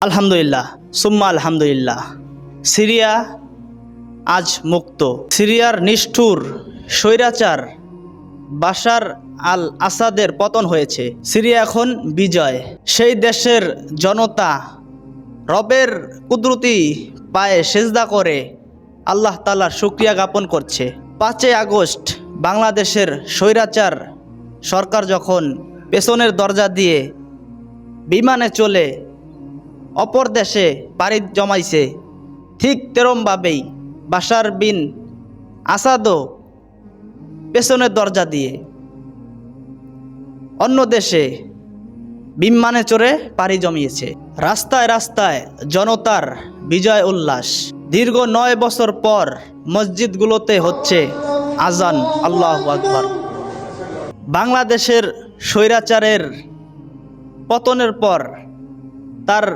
আলহামদুলিল্লাহ সুম্মা আলহামদুলিল্লাহ। সিরিয়া আজ মুক্ত। সিরিয়ার নিষ্ঠুর স্বৈরাচার বাশার আল আসাদের পতন হয়েছে। সিরিয়া এখন বিজয়। সেই দেশের জনতা রবের কুদরতি পায়ে সেজদা করে আল্লাহ তাআলার শুকরিয়া জ্ঞাপন করছে। 5 আগস্ট বাংলাদেশের স্বৈরাচার সরকার যখন পেছনের দরজা দিয়ে বিমানে চলে অপর দেশে পাড়ি জমাইছে, ঠিক তেরমভাবেই বাশার বিন আসাদও পেছনের দরজা দিয়ে অন্য দেশে বিমানে চড়ে পাড়ি জমিয়েছে। রাস্তায় রাস্তায় জনতার বিজয় উল্লাস। দীর্ঘ 9 বছর পর মসজিদগুলোতে হচ্ছে আজান, আল্লাহু আকবার। বাংলাদেশের স্বৈরাচারের পতনের পর তার